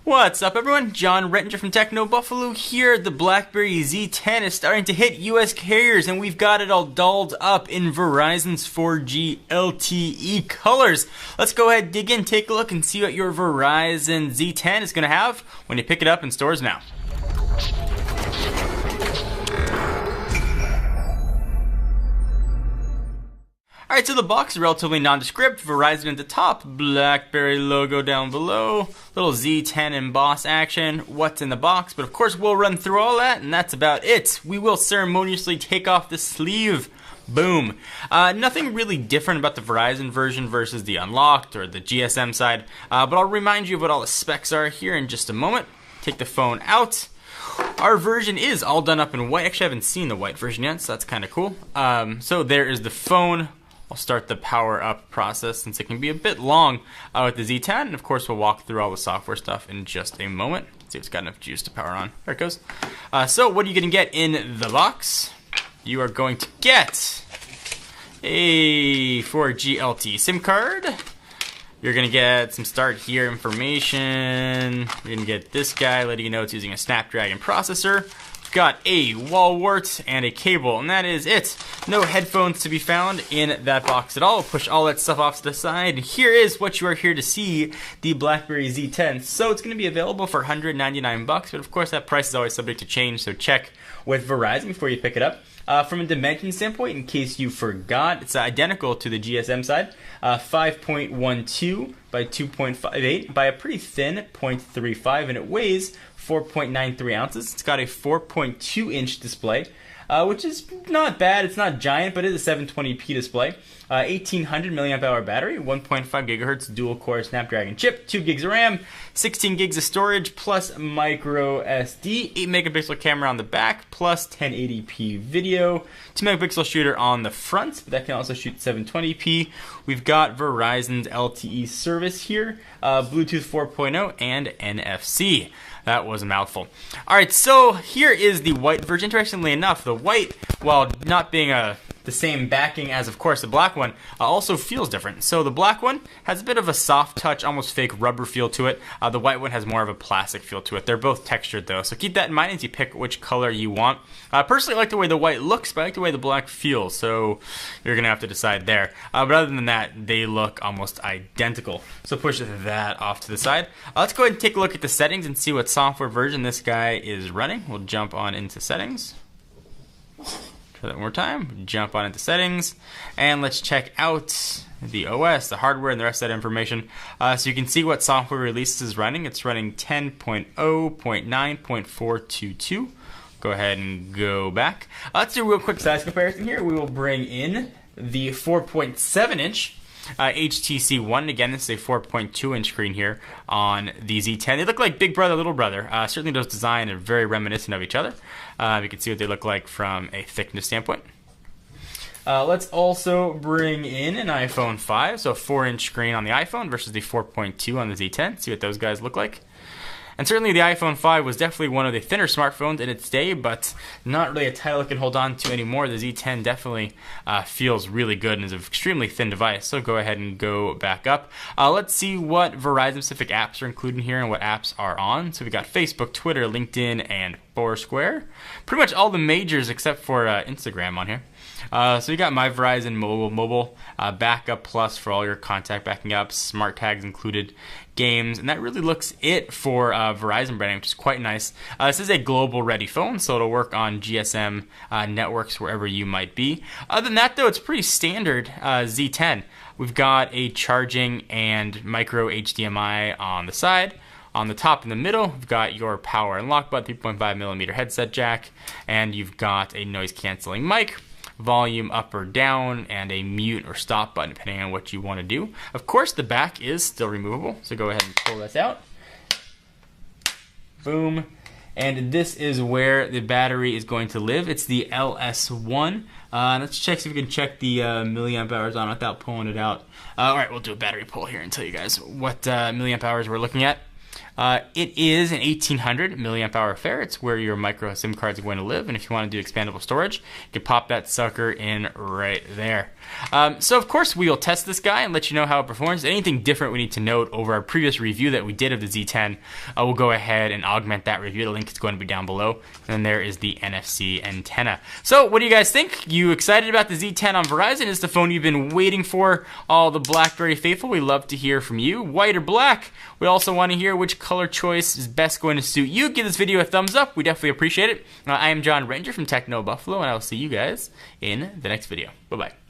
What's up, everyone? John Rettinger from Techno Buffalo here. The BlackBerry Z10 is starting to hit US carriers, and we've got it all dolled up in Verizon's 4G LTE colors. Let's go ahead, dig in, take a look, and see what your Verizon Z10 is going to have when you pick it up in stores now. Alright, so the box is relatively nondescript. Verizon at the top, BlackBerry logo down below, little Z10 emboss action, what's in the box, but of course we'll run through all that, and that's about it. We will ceremoniously take off the sleeve. Boom. Nothing really different about the Verizon version versus the unlocked or the GSM side, but I'll remind you of what all the specs are here in just a moment. Take the phone out. Our version is all done up in white. Actually, I haven't seen the white version yet, so that's kind of cool. So there is the phone. I'll start the power up process since it can be a bit long with the Z10, and of course we'll walk through all the software stuff in just a moment. See if it's got enough juice to power on. There it goes. So what are you going to get in the box? You are going to get a 4G LTE SIM card. You're going to get some start here information. You're going to get this guy letting you know it's using a Snapdragon processor. Got a wall wart and a cable, and that is it. No headphones to be found in that box at all. We'll push all that stuff off to the side. Here is what you are here to see, the BlackBerry Z10. So it's going to be available for $199, but of course that price is always subject to change, so check with Verizon before you pick it up. From a dimension standpoint, in case you forgot, it's identical to the GSM side. 5.12 by 2.58 by a pretty thin 0.35, and it weighs 4.93 ounces. It's got a 4.2-inch display, which is not bad. It's not giant, but it is a 720p display. 1800 milliamp hour battery, 1.5 gigahertz dual core Snapdragon chip, 2 gigs of RAM, 16 gigs of storage, plus micro SD, 8 megapixel camera on the back, plus 1080p video, 2 megapixel shooter on the front, but that can also shoot 720p. We've got Verizon's LTE service here, Bluetooth 4.0, and NFC. That was a mouthful. Alright, so here is the white version. Interestingly enough, the white, while not being the same backing as, of course, the black one, also feels different. So the black one has a bit of a soft touch, almost fake rubber feel to it. The white one has more of a plastic feel to it. They're both textured, though, so keep that in mind as you pick which color you want. Personally, I like the way the white looks, but I like the way the black feels, so you're going to have to decide there. But other than that, they look almost identical. So push that off to the side. Let's go ahead and take a look at the settings and see what software version this guy is running. We'll jump on into settings. Try that one more time. Jump on into settings, and let's check out the OS, the hardware, and the rest of that information. So you can see what software release is running. It's running 10.0.9.422. Go ahead and go back. Let's do a real quick size comparison here. We will bring in the 4.7-inch HTC One. Again, this is a 4.2-inch screen here on the Z10. They look like big brother, little brother. Certainly those design are very reminiscent of each other. You can see what they look like from a thickness standpoint. Let's also bring in an iPhone 5, so a 4-inch screen on the iPhone versus the 4.2 on the Z10. See what those guys look like. And certainly the iPhone 5 was definitely one of the thinner smartphones in its day, but not really a title I can hold on to anymore. The Z10 definitely feels really good and is an extremely thin device, so go ahead and go back up. Let's see what Verizon-specific apps are included here and what apps are on. So we got Facebook, Twitter, LinkedIn, and Foursquare. Pretty much all the majors except for Instagram on here. So you got My Verizon Mobile, Backup Plus for all your contact backing up, smart tags included, games, and that really looks it for Verizon branding, which is quite nice. This is a global ready phone, so it'll work on GSM networks wherever you might be. Other than that, though, it's pretty standard Z10. We've got a charging and micro HDMI on the side. On the top in the middle, we've got your power and lock button, 3.5mm headset jack, and you've got a noise canceling mic, volume up or down, and a mute or stop button depending on what you want to do. Of course, the back is still removable, so go ahead and pull this out. Boom. And this is where the battery is going to live. It's the LS1. Let's check, see if we can check the milliamp hours on it without pulling it out. Alright, we'll do a battery pull here and tell you guys what milliamp hours we're looking at. It is an 1800 milliamp hour affair. It's where your micro SIM cards are going to live, and if you want to do expandable storage, you can pop that sucker in right there. So of course we will test this guy and let you know how it performs. Anything different we need to note over our previous review that we did of the Z10, we'll go ahead and augment that review. The link is going to be down below. And then there is the NFC antenna. So what do you guys think? You excited about the Z10 on Verizon? It's the phone you've been waiting for. All the BlackBerry faithful, we love to hear from you. White or black? We also want to hear which color choice is best going to suit you. Give this video a thumbs up. We definitely appreciate it. I am John Ranger from Techno Buffalo, and I will see you guys in the next video. Bye-bye.